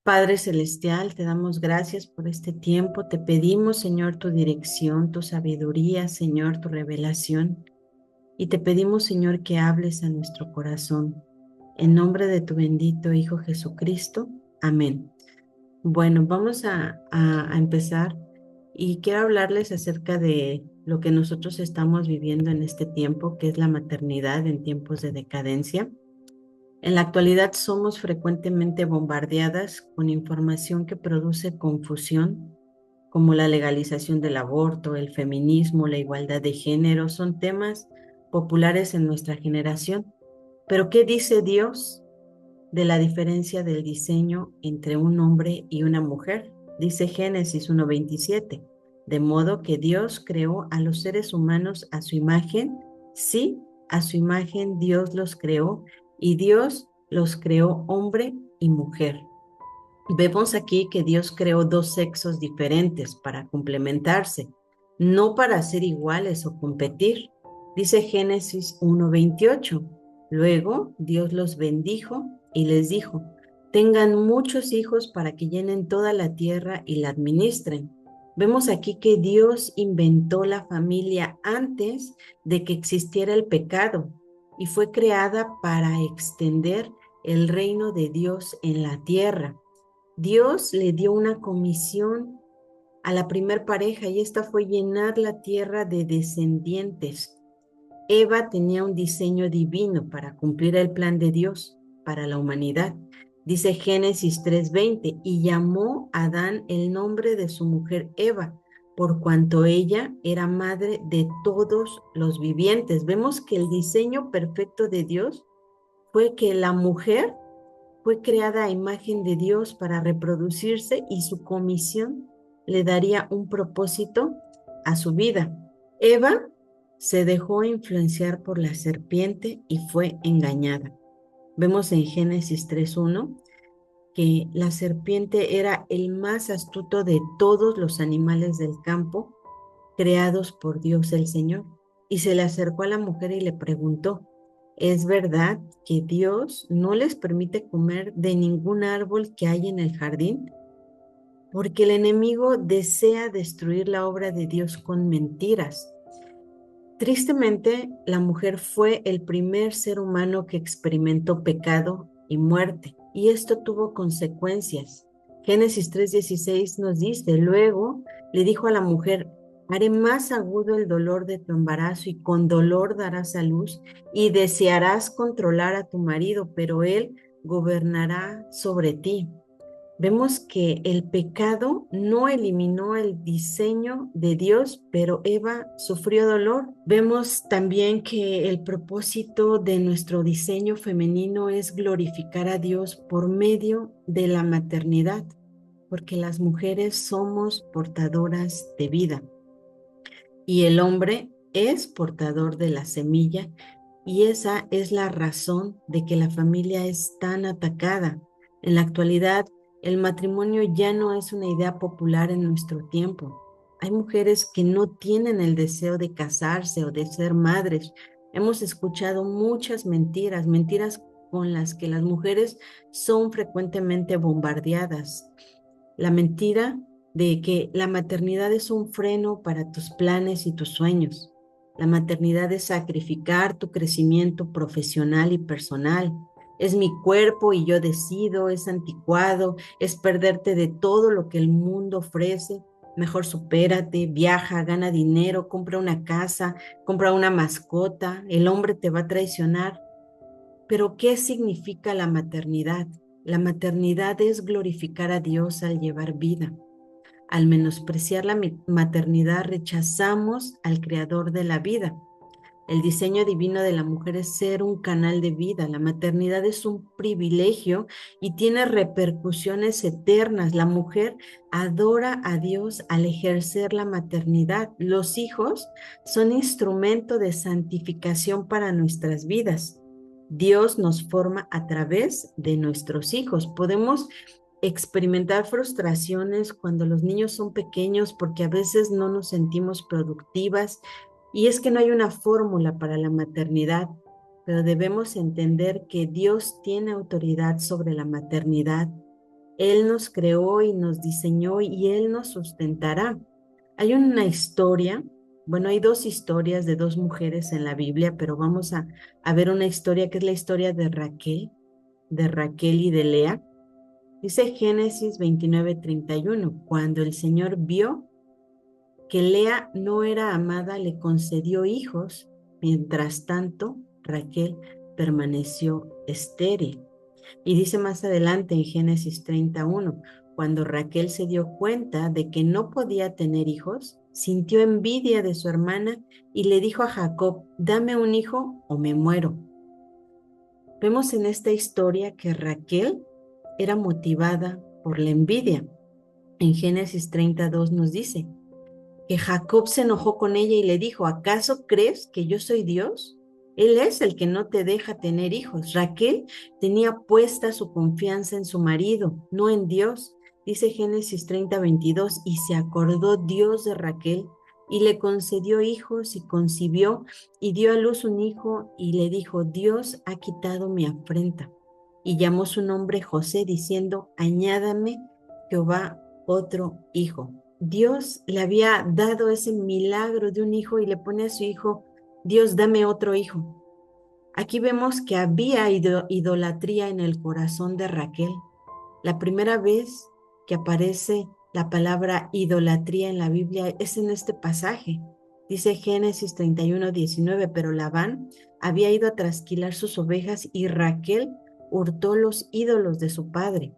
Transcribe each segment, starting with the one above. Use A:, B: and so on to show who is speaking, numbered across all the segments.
A: Padre Celestial, te damos gracias por este tiempo. Te pedimos, Señor, tu dirección, tu sabiduría, Señor, tu revelación. Y te pedimos, Señor, que hables a nuestro corazón. En nombre de tu bendito Hijo Jesucristo. Amén. Bueno, vamos a empezar y quiero hablarles acerca de lo que nosotros estamos viviendo en este tiempo, que es la maternidad en tiempos de decadencia. En la actualidad somos frecuentemente bombardeadas con información que produce confusión, como la legalización del aborto, el feminismo, la igualdad de género, son temas populares en nuestra generación. Pero ¿qué dice Dios de la diferencia del diseño entre un hombre y una mujer? Dice Génesis 1:27, de modo que Dios creó a los seres humanos a su imagen, sí, a su imagen Dios los creó y Dios los creó hombre y mujer. Vemos aquí que Dios creó dos sexos diferentes para complementarse, no para ser iguales o competir. Dice Génesis 1:28. Luego Dios los bendijo y les dijo, tengan muchos hijos para que llenen toda la tierra y la administren. Vemos aquí que Dios inventó la familia antes de que existiera el pecado y fue creada para extender el reino de Dios en la tierra. Dios le dio una comisión a la primer pareja y esta fue llenar la tierra de descendientes. Eva tenía un diseño divino para cumplir el plan de Dios para la humanidad. Dice Génesis 3:20, y llamó a Adán el nombre de su mujer Eva, por cuanto ella era madre de todos los vivientes. Vemos que el diseño perfecto de Dios fue que la mujer fue creada a imagen de Dios para reproducirse y su comisión le daría un propósito a su vida. Eva se dejó influenciar por la serpiente y fue engañada. Vemos en Génesis 3:1 que la serpiente era el más astuto de todos los animales del campo creados por Dios el Señor. Y se le acercó a la mujer y le preguntó, ¿es verdad que Dios no les permite comer de ningún árbol que hay en el jardín? Porque el enemigo desea destruir la obra de Dios con mentiras. Tristemente, la mujer fue el primer ser humano que experimentó pecado y muerte, y esto tuvo consecuencias. Génesis 3:16 nos dice, luego le dijo a la mujer, haré más agudo el dolor de tu embarazo y con dolor darás a luz y desearás controlar a tu marido, pero él gobernará sobre ti. Vemos que el pecado no eliminó el diseño de Dios, pero Eva sufrió dolor. Vemos también que el propósito de nuestro diseño femenino es glorificar a Dios por medio de la maternidad, porque las mujeres somos portadoras de vida y el hombre es portador de la semilla, y esa es la razón de que la familia es tan atacada. En la actualidad, el matrimonio ya no es una idea popular en nuestro tiempo. Hay mujeres que no tienen el deseo de casarse o de ser madres. Hemos escuchado muchas mentiras, mentiras con las que las mujeres son frecuentemente bombardeadas. La mentira de que la maternidad es un freno para tus planes y tus sueños. La maternidad es sacrificar tu crecimiento profesional y personal. Es mi cuerpo y yo decido, es anticuado, es perderte de todo lo que el mundo ofrece. Mejor supérate, viaja, gana dinero, compra una casa, compra una mascota, el hombre te va a traicionar. Pero ¿qué significa la maternidad? La maternidad es glorificar a Dios al llevar vida. Al menospreciar la maternidad, rechazamos al creador de la vida. El diseño divino de la mujer es ser un canal de vida. La maternidad es un privilegio y tiene repercusiones eternas. La mujer adora a Dios al ejercer la maternidad. Los hijos son instrumento de santificación para nuestras vidas. Dios nos forma a través de nuestros hijos. Podemos experimentar frustraciones cuando los niños son pequeños porque a veces no nos sentimos productivas y es que no hay una fórmula para la maternidad, pero debemos entender que Dios tiene autoridad sobre la maternidad Él nos creó y nos diseñó y Él nos sustentará. Hay una historia, bueno, hay dos historias de dos mujeres en la Biblia, pero vamos a ver una historia que es la historia de Raquel y de Lea. Dice Génesis 29:31, cuando el Señor vio que Lea no era amada, le concedió hijos. Mientras tanto, Raquel permaneció estéril. Y dice más adelante en Génesis 31, cuando Raquel se dio cuenta de que no podía tener hijos, sintió envidia de su hermana y le dijo a Jacob, dame un hijo o me muero. Vemos en esta historia que Raquel era motivada por la envidia. En Génesis 32 nos dice que Jacob se enojó con ella y le dijo, ¿acaso crees que yo soy Dios? Él es el que no te deja tener hijos. Raquel tenía puesta su confianza en su marido, no en Dios. Dice Génesis 30:22, y se acordó Dios de Raquel y le concedió hijos y concibió y dio a luz un hijo y le dijo, Dios ha quitado mi afrenta. Y llamó su nombre José diciendo, añádame Jehová otro hijo. Dios le había dado ese milagro de un hijo y le pone a su hijo, Dios, dame otro hijo. Aquí vemos que había idolatría en el corazón de Raquel. La primera vez que aparece la palabra idolatría en la Biblia es en este pasaje. Dice Génesis 31:19, pero Labán había ido a trasquilar sus ovejas y Raquel hurtó los ídolos de su padre.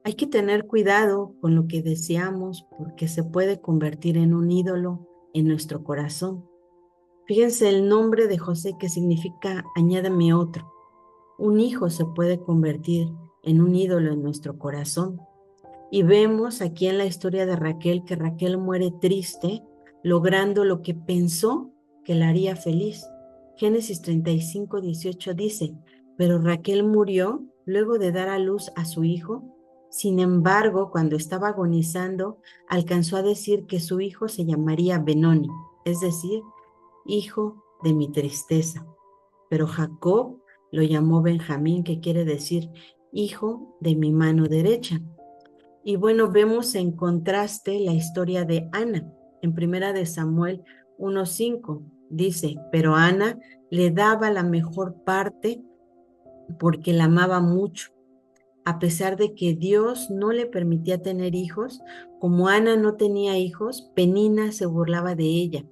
A: Hay que tener cuidado con lo que deseamos porque se puede convertir en un ídolo en nuestro corazón. Fíjense el nombre de José que significa añádame otro. Un hijo se puede convertir en un ídolo en nuestro corazón. Y vemos aquí en la historia de Raquel que Raquel muere triste, logrando lo que pensó que la haría feliz. Génesis 35:18 dice, pero Raquel murió luego de dar a luz a su hijo. Sin embargo, cuando estaba agonizando, alcanzó a decir que su hijo se llamaría Benoni, es decir, hijo de mi tristeza. Pero Jacob lo llamó Benjamín, que quiere decir hijo de mi mano derecha. Y bueno, vemos en contraste la historia de Ana. En Primera de Samuel 1:5 dice, pero Ana le daba la mejor parte porque la amaba mucho. A pesar de que Dios no le permitía tener hijos, como Ana no tenía hijos, Penina se burlaba de ella.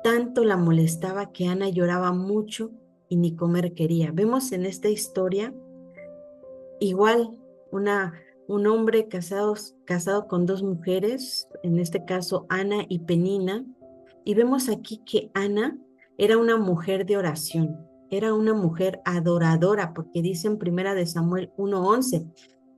A: Tanto la molestaba que Ana lloraba mucho y ni comer quería. Vemos en esta historia igual un hombre casado con dos mujeres, en este caso Ana y Penina, y vemos aquí que Ana era una mujer de oración, era una mujer adoradora, porque dice en Primera de Samuel 1:11,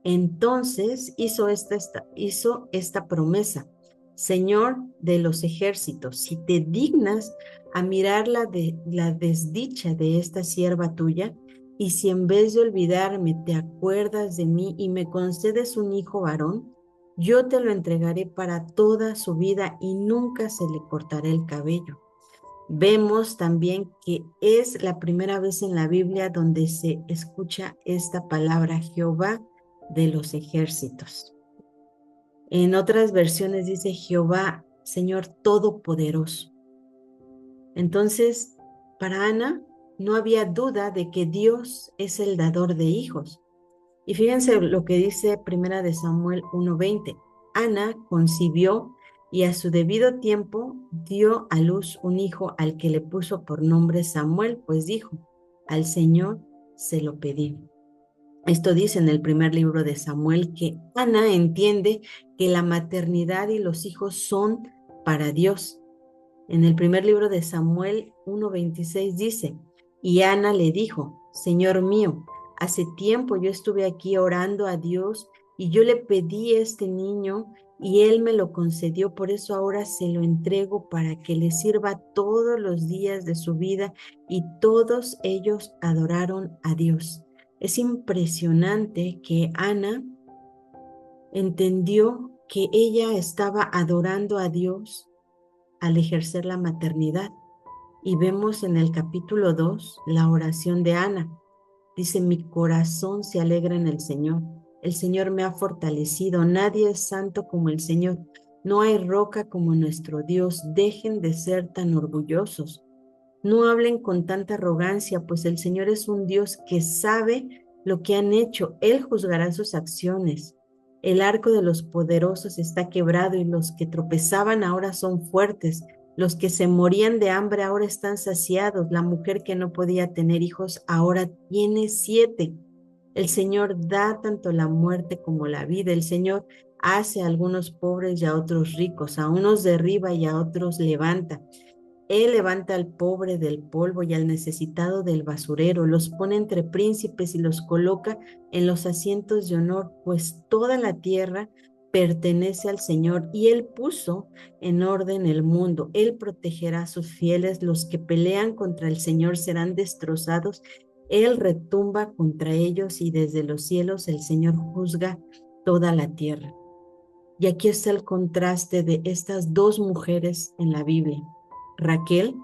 A: entonces hizo esta promesa, Señor de los ejércitos, si te dignas a mirar la desdicha de esta sierva tuya, y si en vez de olvidarme te acuerdas de mí y me concedes un hijo varón, yo te lo entregaré para toda su vida y nunca se le cortará el cabello. Vemos también que es la primera vez en la Biblia donde se escucha esta palabra Jehová de los ejércitos. En otras versiones dice Jehová, Señor Todopoderoso. Entonces, para Ana no había duda de que Dios es el dador de hijos. Y fíjense lo que dice Primera de Samuel 1:20. Ana concibió y a su debido tiempo dio a luz un hijo al que le puso por nombre Samuel, pues dijo, al Señor se lo pedí. Esto dice en el primer libro de Samuel que Ana entiende que la maternidad y los hijos son para Dios. En el primer libro de Samuel 1:26 dice, y Ana le dijo, Señor mío, hace tiempo yo estuve aquí orando a Dios y yo le pedí a este niño y él me lo concedió, por eso ahora se lo entrego para que le sirva todos los días de su vida y todos ellos adoraron a Dios. Es impresionante que Ana entendió que ella estaba adorando a Dios al ejercer la maternidad. Y vemos en el capítulo 2 la oración de Ana. Dice, mi corazón se alegra en el Señor. El Señor me ha fortalecido. Nadie es santo como el Señor. No hay roca como nuestro Dios. Dejen de ser tan orgullosos. No hablen con tanta arrogancia, pues el Señor es un Dios que sabe lo que han hecho. Él juzgará sus acciones. El arco de los poderosos está quebrado y los que tropezaban ahora son fuertes. Los que se morían de hambre ahora están saciados. La mujer que no podía tener hijos ahora tiene 7. El Señor da tanto la muerte como la vida. El Señor hace a algunos pobres y a otros ricos, a unos derriba y a otros levanta. Él levanta al pobre del polvo y al necesitado del basurero, los pone entre príncipes y los coloca en los asientos de honor, pues toda la tierra pertenece al Señor y Él puso en orden el mundo. Él protegerá a sus fieles, los que pelean contra el Señor serán destrozados. Él retumba contra ellos y desde los cielos el Señor juzga toda la tierra. Y aquí está el contraste de estas dos mujeres en la Biblia. Raquel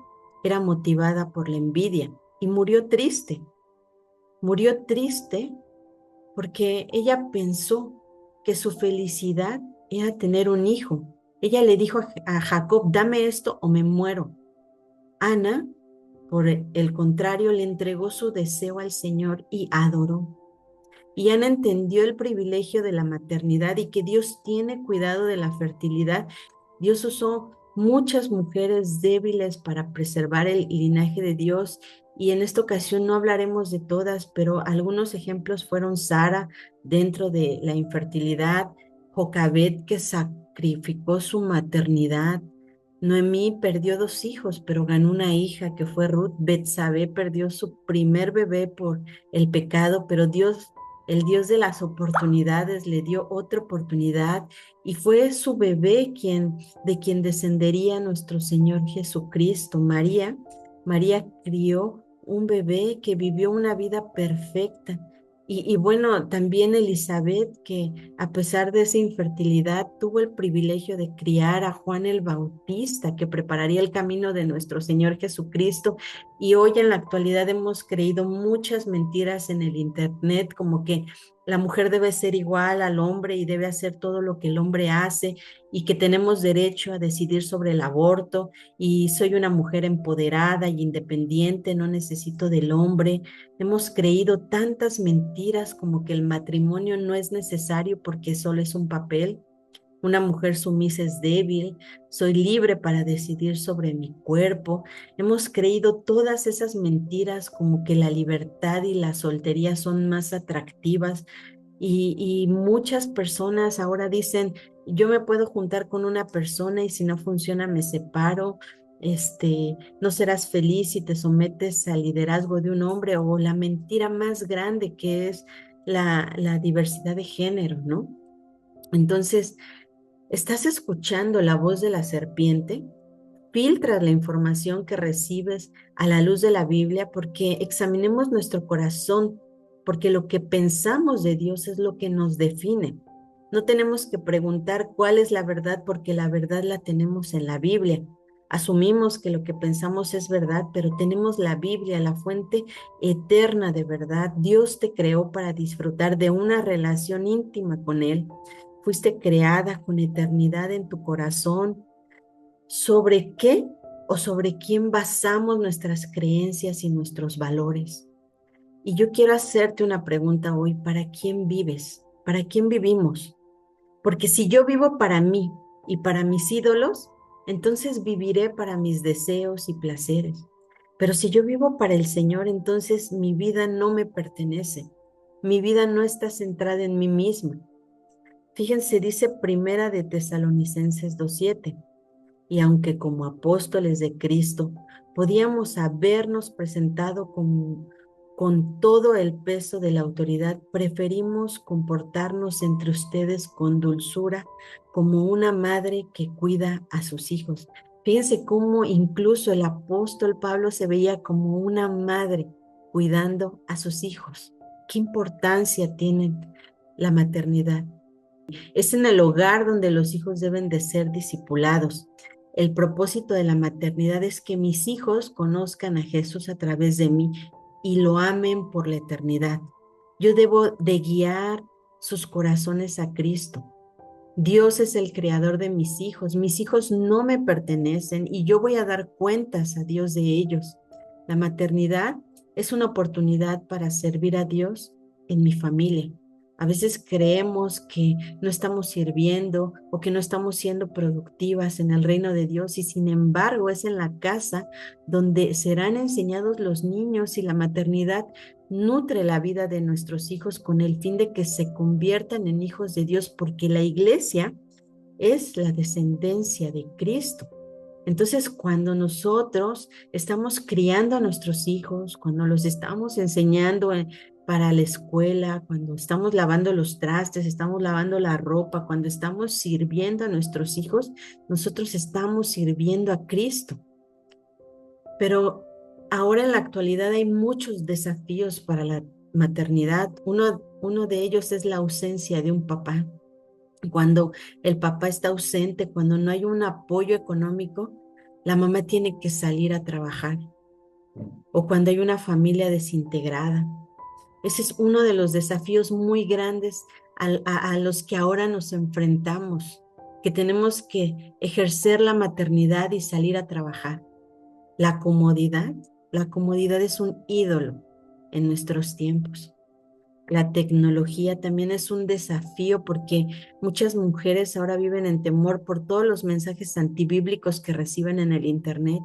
A: era motivada por la envidia y murió triste. Murió triste porque ella pensó que su felicidad era tener un hijo. Ella le dijo a Jacob, dame esto o me muero. Ana, por el contrario, le entregó su deseo al Señor y adoró. Y Ana entendió el privilegio de la maternidad y que Dios tiene cuidado de la fertilidad. Dios usó muchas mujeres débiles para preservar el linaje de Dios. Y en esta ocasión no hablaremos de todas, pero algunos ejemplos fueron Sara dentro de la infertilidad, Jocabed que sacrificó su maternidad, Noemí perdió 2 hijos, pero ganó una hija que fue Ruth. Betsabé perdió su primer bebé por el pecado, pero Dios, el Dios de las oportunidades, le dio otra oportunidad y fue su bebé de quien descendería nuestro Señor Jesucristo. María crió un bebé que vivió una vida perfecta. Y bueno, también Elizabeth, que a pesar de esa infertilidad, tuvo el privilegio de criar a Juan el Bautista, que prepararía el camino de nuestro Señor Jesucristo. Y hoy en la actualidad hemos creído muchas mentiras en el Internet, como que la mujer debe ser igual al hombre y debe hacer todo lo que el hombre hace y que tenemos derecho a decidir sobre el aborto y soy una mujer empoderada y independiente, no necesito del hombre. Hemos creído tantas mentiras como que el matrimonio no es necesario porque solo es un papel. Una mujer sumisa es débil, soy libre para decidir sobre mi cuerpo. Hemos creído todas esas mentiras como que la libertad y la soltería son más atractivas y muchas personas ahora dicen, yo me puedo juntar con una persona y si no funciona me separo. No serás feliz si te sometes al liderazgo de un hombre o la mentira más grande que es la diversidad de género, ¿no? Entonces, ¿estás escuchando la voz de la serpiente? Filtra la información que recibes a la luz de la Biblia porque examinemos nuestro corazón, porque lo que pensamos de Dios es lo que nos define. No tenemos que preguntar cuál es la verdad porque la verdad la tenemos en la Biblia. Asumimos que lo que pensamos es verdad, pero tenemos la Biblia, la fuente eterna de verdad. Dios te creó para disfrutar de una relación íntima con Él. Fuiste creada con eternidad en tu corazón. ¿Sobre qué o sobre quién basamos nuestras creencias y nuestros valores? Y yo quiero hacerte una pregunta hoy, ¿para quién vives? ¿Para quién vivimos? Porque si yo vivo para mí y para mis ídolos, entonces viviré para mis deseos y placeres. Pero si yo vivo para el Señor, entonces mi vida no me pertenece. Mi vida no está centrada en mí misma. Fíjense, dice Primera de Tesalonicenses 2:7. Y aunque como apóstoles de Cristo podíamos habernos presentado con todo el peso de la autoridad, preferimos comportarnos entre ustedes con dulzura, como una madre que cuida a sus hijos. Fíjense cómo incluso el apóstol Pablo se veía como una madre cuidando a sus hijos. ¿Qué importancia tiene la maternidad? Es en el hogar donde los hijos deben de ser discipulados. El propósito de la maternidad es que mis hijos conozcan a Jesús a través de mí y lo amen por la eternidad. Yo debo de guiar sus corazones a Cristo. Dios es el creador de mis hijos no me pertenecen y yo voy a dar cuentas a Dios de ellos. La maternidad es una oportunidad para servir a Dios en mi familia. A veces creemos que no estamos sirviendo o que no estamos siendo productivas en el reino de Dios y sin embargo es en la casa donde serán enseñados los niños y la maternidad nutre la vida de nuestros hijos con el fin de que se conviertan en hijos de Dios, porque la iglesia es la descendencia de Cristo. Entonces, cuando nosotros estamos criando a nuestros hijos, cuando los estamos enseñando para la escuela, cuando estamos lavando los trastes, estamos lavando la ropa, cuando estamos sirviendo a nuestros hijos, nosotros estamos sirviendo a Cristo. Pero ahora en la actualidad hay muchos desafíos para la maternidad. Uno de ellos es la ausencia de un papá. Cuando el papá está ausente, cuando no hay un apoyo económico, la mamá tiene que salir a trabajar. O cuando hay una familia desintegrada. Ese es uno de los desafíos muy grandes a los que ahora nos enfrentamos, que tenemos que ejercer la maternidad y salir a trabajar. La comodidad es un ídolo en nuestros tiempos. La tecnología también es un desafío porque muchas mujeres ahora viven en temor por todos los mensajes antibíblicos que reciben en el internet.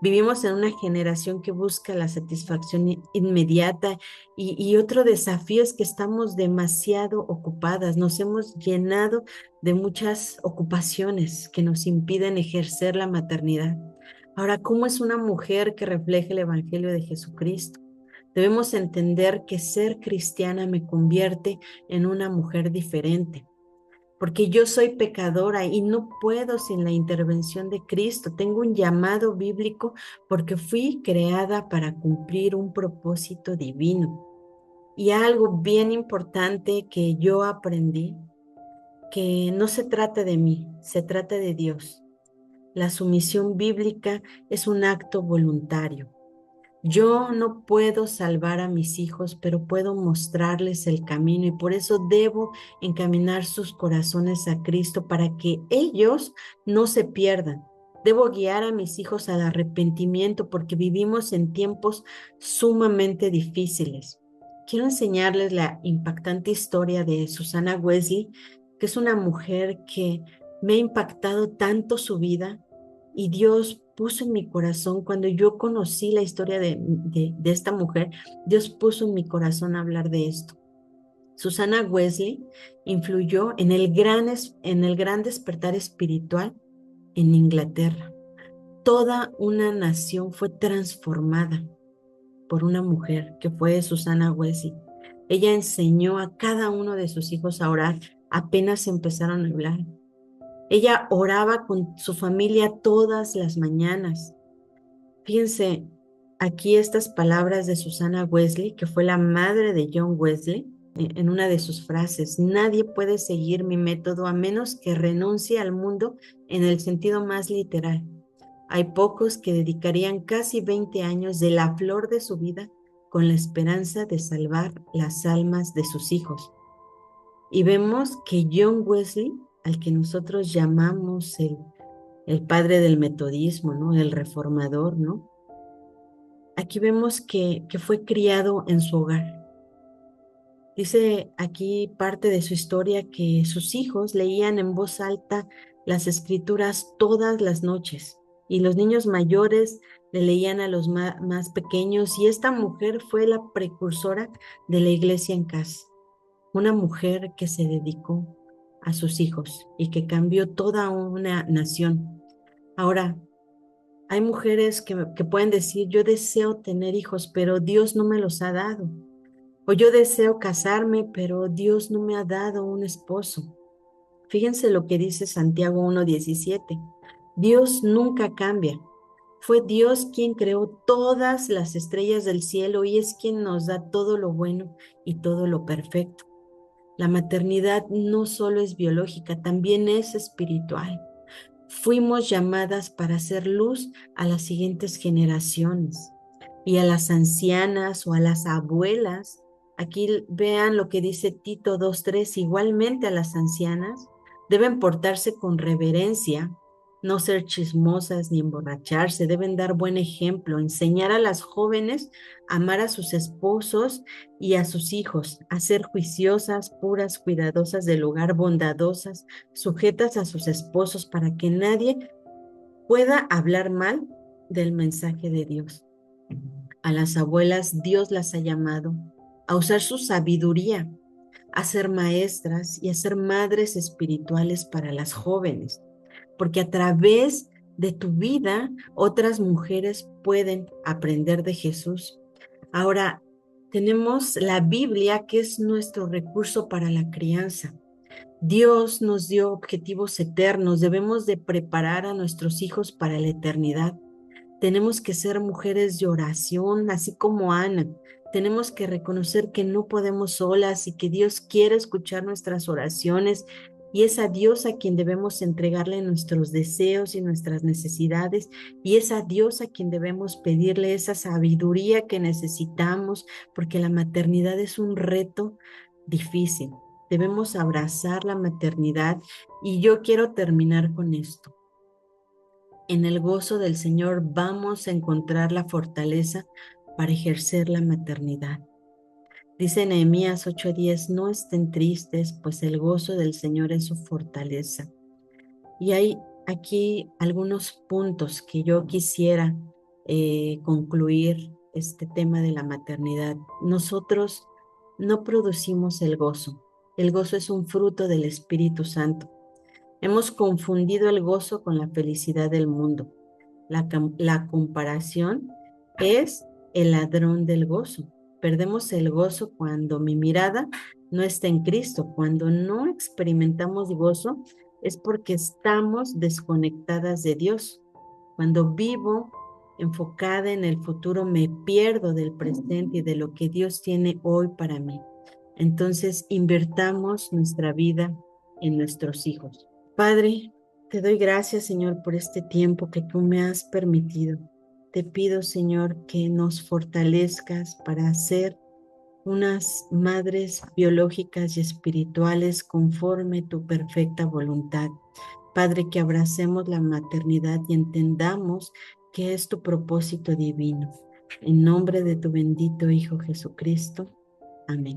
A: Vivimos en una generación que busca la satisfacción inmediata y otro desafío es que estamos demasiado ocupadas. Nos hemos llenado de muchas ocupaciones que nos impiden ejercer la maternidad. Ahora, ¿cómo es una mujer que refleja el Evangelio de Jesucristo? Debemos entender que ser cristiana me convierte en una mujer diferente, porque yo soy pecadora y no puedo sin la intervención de Cristo. Tengo un llamado bíblico porque fui creada para cumplir un propósito divino. Y algo bien importante que yo aprendí, que no se trata de mí, se trata de Dios. La sumisión bíblica es un acto voluntario. Yo no puedo salvar a mis hijos, pero puedo mostrarles el camino y por eso debo encaminar sus corazones a Cristo para que ellos no se pierdan. Debo guiar a mis hijos al arrepentimiento porque vivimos en tiempos sumamente difíciles. Quiero enseñarles la impactante historia de Susana Wesley, que es una mujer que me ha impactado tanto su vida y Dios puso en mi corazón, cuando yo conocí la historia de esta mujer, Dios puso en mi corazón hablar de esto. Susana Wesley influyó en el gran despertar espiritual en Inglaterra. Toda una nación fue transformada por una mujer que fue Susana Wesley. Ella enseñó a cada uno de sus hijos a orar, apenas empezaron a hablar. Ella oraba con su familia todas las mañanas. Fíjense, aquí estas palabras de Susana Wesley, que fue la madre de John Wesley, en una de sus frases: nadie puede seguir mi método a menos que renuncie al mundo en el sentido más literal. Hay pocos que dedicarían casi 20 años de la flor de su vida con la esperanza de salvar las almas de sus hijos. Y vemos que John Wesley, al que nosotros llamamos el padre del metodismo, ¿no? El reformador, ¿no? Aquí vemos que fue criado en su hogar. Dice aquí parte de su historia que sus hijos leían en voz alta las escrituras todas las noches y los niños mayores le leían a los más pequeños, y esta mujer fue la precursora de la iglesia en casa. Una mujer que se dedicó a sus hijos y que cambió toda una nación. Ahora, hay mujeres que pueden decir: yo deseo tener hijos, pero Dios no me los ha dado. O yo deseo casarme, pero Dios no me ha dado un esposo. Fíjense lo que dice Santiago 1:17. Dios nunca cambia. Fue Dios quien creó todas las estrellas del cielo y es quien nos da todo lo bueno y todo lo perfecto. La maternidad no solo es biológica, también es espiritual. Fuimos llamadas para hacer luz a las siguientes generaciones y a las ancianas o a las abuelas. Aquí vean lo que dice Tito 2:3, igualmente a las ancianas deben portarse con reverencia, no ser chismosas ni emborracharse, deben dar buen ejemplo, enseñar a las jóvenes a amar a sus esposos y a sus hijos, a ser juiciosas, puras, cuidadosas del hogar, bondadosas, sujetas a sus esposos para que nadie pueda hablar mal del mensaje de Dios. A las abuelas Dios las ha llamado a usar su sabiduría, a ser maestras y a ser madres espirituales para las jóvenes, porque a través de tu vida otras mujeres pueden aprender de Jesús. Ahora, tenemos la Biblia, que es nuestro recurso para la crianza. Dios nos dio objetivos eternos, debemos de preparar a nuestros hijos para la eternidad. Tenemos que ser mujeres de oración, así como Ana. Tenemos que reconocer que no podemos solas y que Dios quiere escuchar nuestras oraciones y es a Dios a quien debemos entregarle nuestros deseos y nuestras necesidades y es a Dios a quien debemos pedirle esa sabiduría que necesitamos porque la maternidad es un reto difícil. Debemos abrazar la maternidad y yo quiero terminar con esto. En el gozo del Señor vamos a encontrar la fortaleza para ejercer la maternidad. Dice Nehemías 8:10, no estén tristes, pues el gozo del Señor es su fortaleza. Y hay aquí algunos puntos que yo quisiera concluir este tema de la maternidad. Nosotros no producimos el gozo. El gozo es un fruto del Espíritu Santo. Hemos confundido el gozo con la felicidad del mundo. La comparación es el ladrón del gozo. Perdemos el gozo cuando mi mirada no está en Cristo. Cuando no experimentamos gozo es porque estamos desconectadas de Dios. Cuando vivo enfocada en el futuro, me pierdo del presente y de lo que Dios tiene hoy para mí. Entonces, invertamos nuestra vida en nuestros hijos. Padre, te doy gracias, Señor, por este tiempo que tú me has permitido. Te pido, Señor, que nos fortalezcas para ser unas madres biológicas y espirituales conforme tu perfecta voluntad. Padre, que abracemos la maternidad y entendamos que es tu propósito divino. En nombre de tu bendito Hijo Jesucristo. Amén.